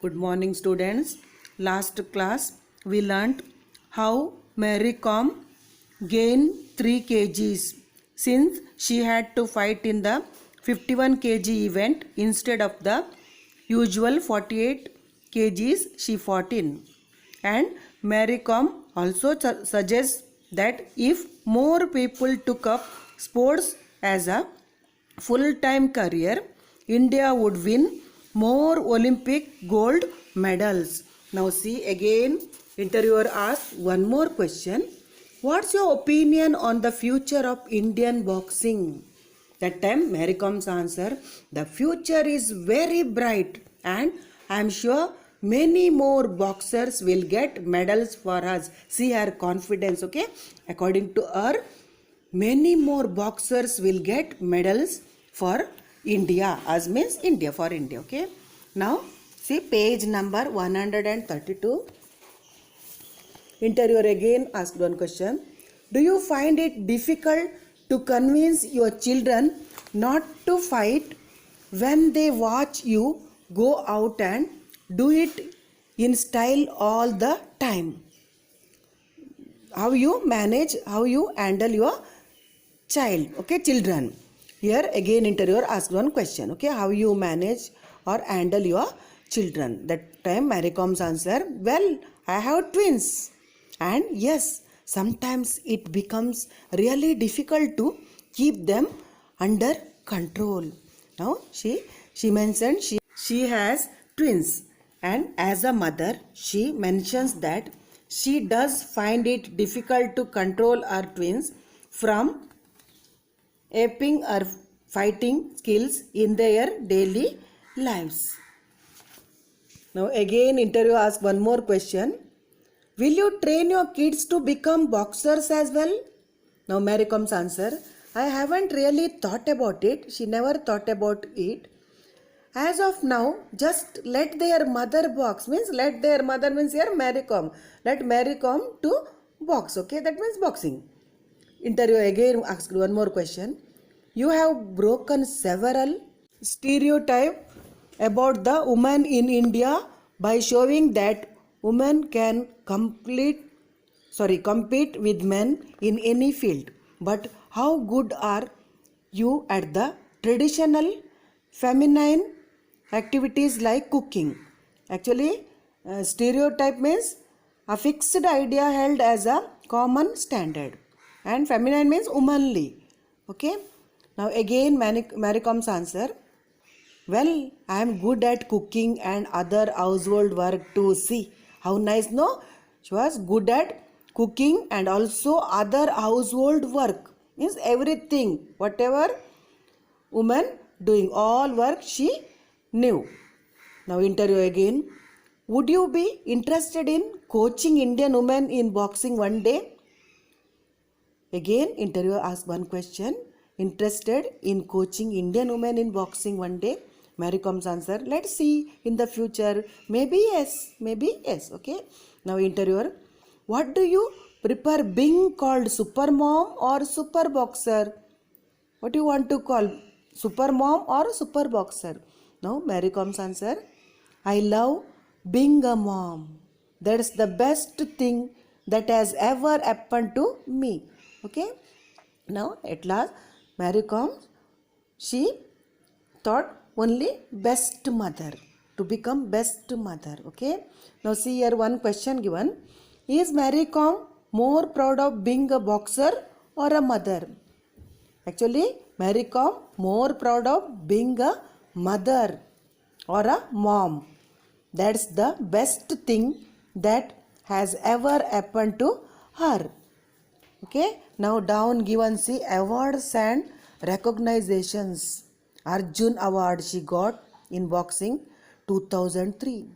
Good morning, students. Last class we learnt how Mary Kom gained 3 kgs since she had to fight in the 51 kg event instead of the usual 48 kgs she fought in. And Mary Kom also suggests that if more people took up sports as a full-time career, India would win more Olympic gold medals. Now see again, interviewer asks one more question. What's your opinion on the future of Indian boxing? That time Mary Kom's answer, the future is very bright and I am sure many more boxers will get medals for us. See her confidence, okay? According to her, many more boxers will get medals for India, as means India, for India, okay? Now see page number 132. Interviewer again asked one question. Do you find it difficult to convince your children not to fight when they watch you go out and do it in style all the time? How you manage, how you handle your child, okay, children. Here again interviewer asked one question, okay, how you manage or handle your children. That time Mary Kom's answer, well, I have twins and yes, sometimes it becomes really difficult to keep them under control. Now she mentioned she has twins, and as a mother she mentions that she does find it difficult to control her twins from aping her fighting skills in their daily lives. Now again interviewer asks one more question. Will you train your kids to become boxers as well? Now Mary Kom's answer, I haven't really thought about it. She never thought about it. As of now, just let their mother box. Means let their mother means here Mary Kom. Let Mary Kom to box. Okay, that means boxing. Interviewer again asked one more question. You have broken several stereotypes about the woman in India by showing that women can compete with men in any field. But how good are you at the traditional feminine activities like cooking? Actually, stereotype means a fixed idea held as a common standard, and feminine means womanly. Okay. Now again Mary Kom's answer, well, I am good at cooking and other household work too. See how nice, no? She was good at cooking and also other household work. Means everything, whatever woman doing, all work she knew. Now interview again. Would you be interested in coaching Indian women in boxing one day? Again interviewer asked one question. Interested in coaching Indian women in boxing one day? Mary Kom's answer, let's see in the future. Maybe yes, maybe yes. Okay. Now interviewer, what do you prefer being called, super mom or super boxer? What do you want to call, super mom or super boxer? Now Mary Kom's answer, I love being a mom. That's the best thing that has ever happened to me. Okay. Now at last Mary Kom, she thought only best mother, to become best mother. Okay. Now see here one question given. Is Mary Kom more proud of being a boxer or a mother? Actually Mary Kom more proud of being a mother or a mom. That's the best thing that has ever happened to her. Okay. Now down given see awards and recognitions. Arjun Award she got in boxing 2003.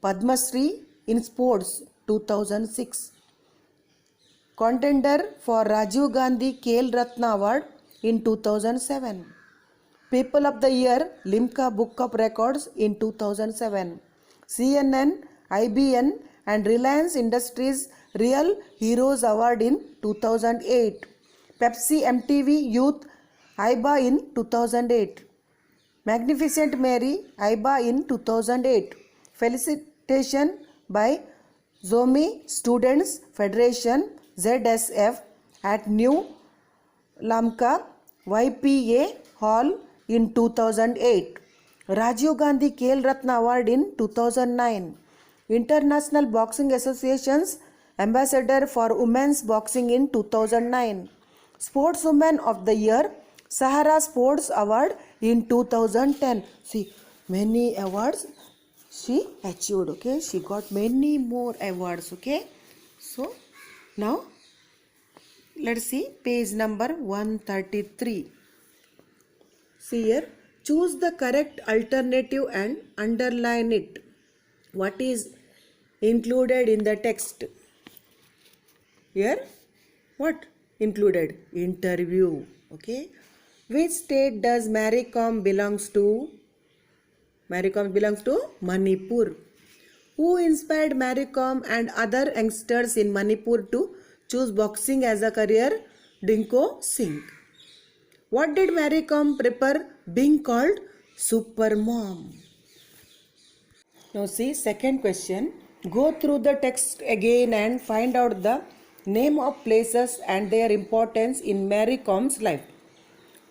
Padma Shri in sports 2006. Contender for Rajiv Gandhi Khel Ratna Award in 2007. People of the Year Limca Book of Records in 2007. CNN, IBN and Reliance Industries Real Heroes Award in 2008. Pepsi MTV Youth IBA in 2008. Magnificent Mary IBA in 2008. Felicitation by Zomi Students Federation ZSF at New Lamka YPA Hall in 2008. Rajiv Gandhi Khel Ratna Award in 2009. International Boxing Association's Ambassador for Women's Boxing in 2009. Sportswoman of the Year Sahara Sports Award in 2010. See, many awards she achieved. Okay, she got many more awards. Okay, so now let's see page number 133. See here, choose the correct alternative and underline it. What is included in the text? Here, what included? Interview. Okay. Which state does Mary Kom belongs to? Mary Kom belongs to Manipur. Who inspired Mary Kom and other youngsters in Manipur to choose boxing as a career? Dinko Singh. What did Mary Kom prepare being called Super Mom? Now see second question. Go through the text again and find out the name of places and their importance in Mary Kom's life.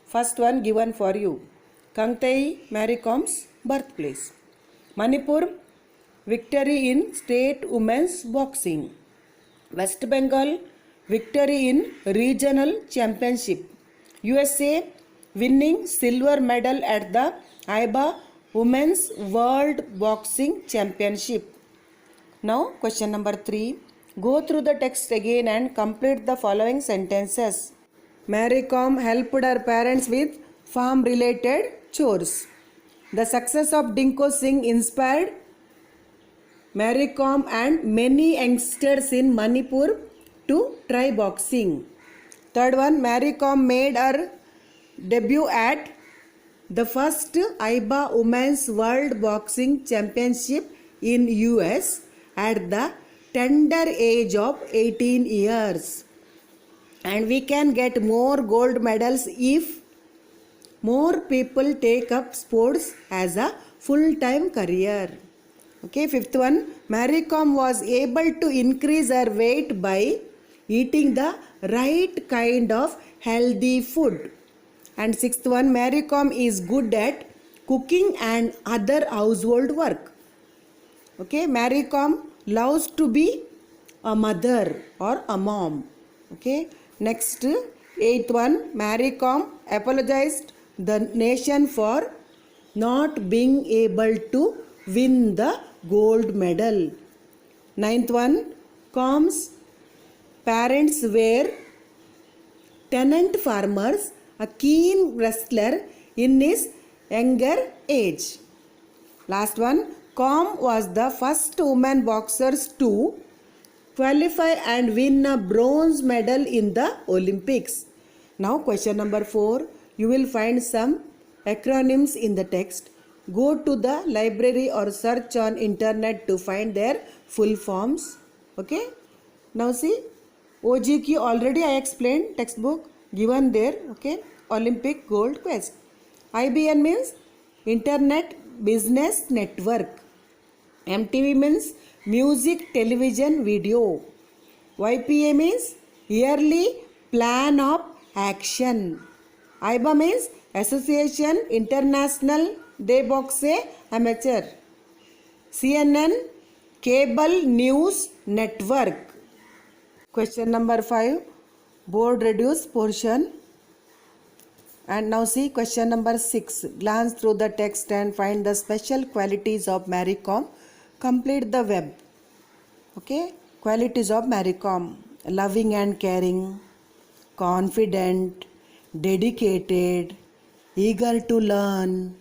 First one given for you. Kangtei, Mary Kom's birthplace. Manipur, victory in state women's boxing. West Bengal, victory in regional championship. USA, winning silver medal at the IBA Women's World Boxing Championship. Now question number 3. Go through the text again and complete the following sentences. Mary Kom helped her parents with farm related chores. The success of Dinko Singh inspired Mary Kom and many youngsters in Manipur to try boxing. Third one, Mary Kom made her debut at the first IBA Women's World Boxing Championship in US at the tender age of 18 years. And we can get more gold medals if more people take up sports as a full-time career. Okay, fifth one, Mary Kom was able to increase her weight by eating the right kind of healthy food. And sixth one, Mary Kom is good at cooking and other household work. Okay, Mary Kom loves to be a mother or a mom. Okay, next eighth one, Mary Kom apologized the nation for not being able to win the gold medal. Ninth one, Kom's parents were tenant farmers, a keen wrestler in his younger age. Last one, Kom was the first woman boxers to qualify and win a bronze medal in the Olympics. Now question number 4, you will find some acronyms in the text. Go to the library or search on internet to find their full forms. Okay. Now see, OGQ already I explained, textbook given there. Okay. Olympic Gold Quest. IBN means Internet Business Network. MTV means Music Television Video. YPA means Yearly Plan of Action. IBA means Association International de Boxe Amateur. CNN Cable News Network. Question number 5, board reduced portion. And now see question number 6. Glance through the text and find the special qualities of Mary Kom. Complete the web. Okay. Qualities of Mary Kom. Loving and caring, confident, dedicated, eager to learn,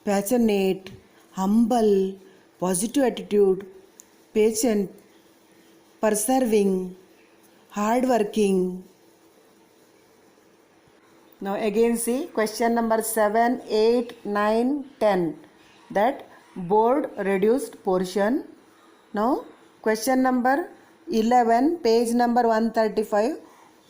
passionate, humble, positive attitude, patient, persevering, hardworking. Now again see question number 7, 8, 9, 10. That board reduced portion. Now question number 11, page number 135.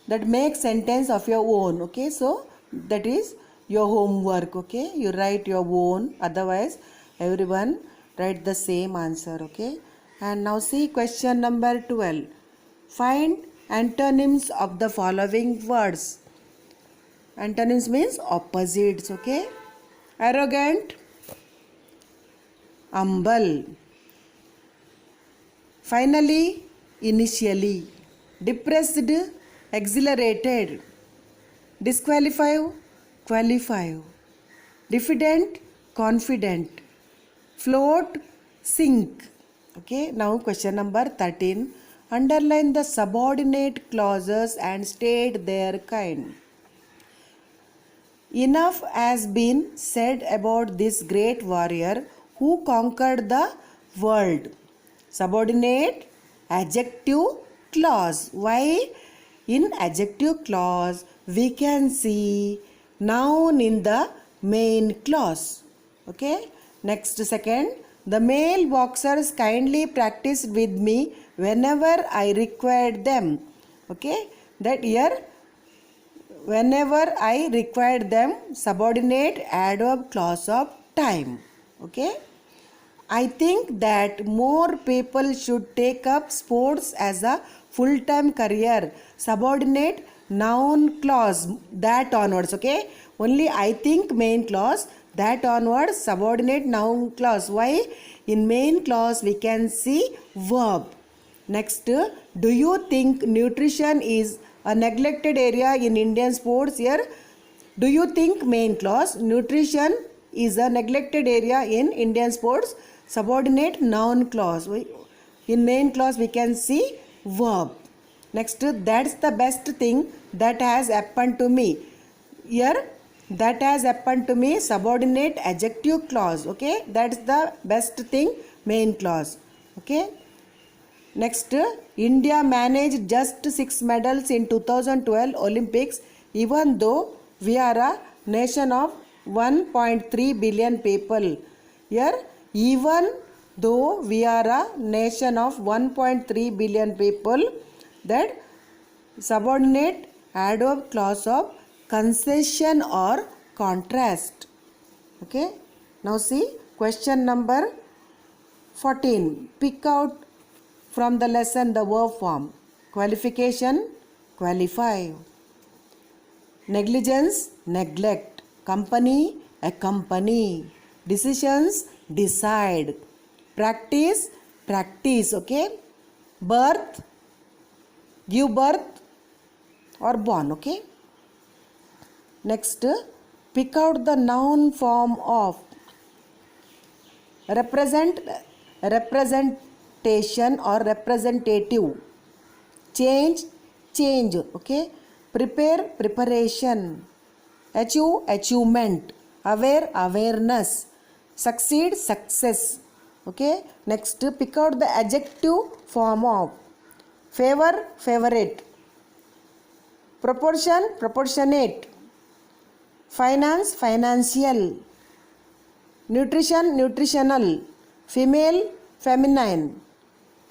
That make sentence of your own. Okay, so that is your homework. Okay, you write your own. Otherwise everyone write the same answer. Okay, and now see question number 12. Find antonyms of the following words. Antonyms means opposites. Okay, arrogant, humble, finally, initially, depressed, exhilarated, disqualify, qualify, diffident, confident, float, sink. Okay, now question number 13. Underline the subordinate clauses and state their kind. Enough has been said about this great warrior who conquered the world. Subordinate adjective clause. Why? In adjective clause we can see noun in the main clause. Okay. Next, second. The male boxers kindly practiced with me whenever I required them. Okay. That here, whenever I required them, subordinate adverb clause of time. Okay. I think that more people should take up sports as a full-time career. Subordinate noun clause, that onwards. Okay. Only I think main clause, that onwards subordinate noun clause. Why? In main clause we can see verb. Next, do you think nutrition is a neglected area in Indian sports? Here, do you think main clause, nutrition is a neglected area in Indian sports? Subordinate noun clause. In main clause we can see verb. Next, that's the best thing that has happened to me. Here, that has happened to me, subordinate adjective clause. Okay, that's the best thing, main clause. Okay. Next, India managed just 6 medals in 2012 Olympics, even though we are a nation of 1.3 billion people. Here, even though we are a nation of 1.3 billion people, that subordinate adverb clause of concession or contrast. Okay. Now see question number 14. Pick out from the lesson the verb form. Qualification, qualify. Negligence, neglect. Company, accompany. Decisions, decide. Practice, practice. Okay. Birth, give birth or born. Okay. Next, pick out the noun form of represent, representation or representative. Change, change. Okay. Prepare, preparation. Achieve, achievement. Aware, awareness. Succeed, success. Okay. Next, pick out the adjective form of favor, favorite. Proportion, proportionate. Finance, financial. Nutrition, nutritional. Female, feminine.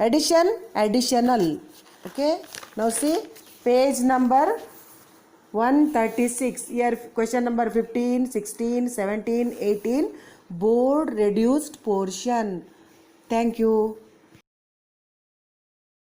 Addition, additional. Okay. Now see page number 136. Here question number 15, 16, 17, 18. Board reduced portion. Thank you.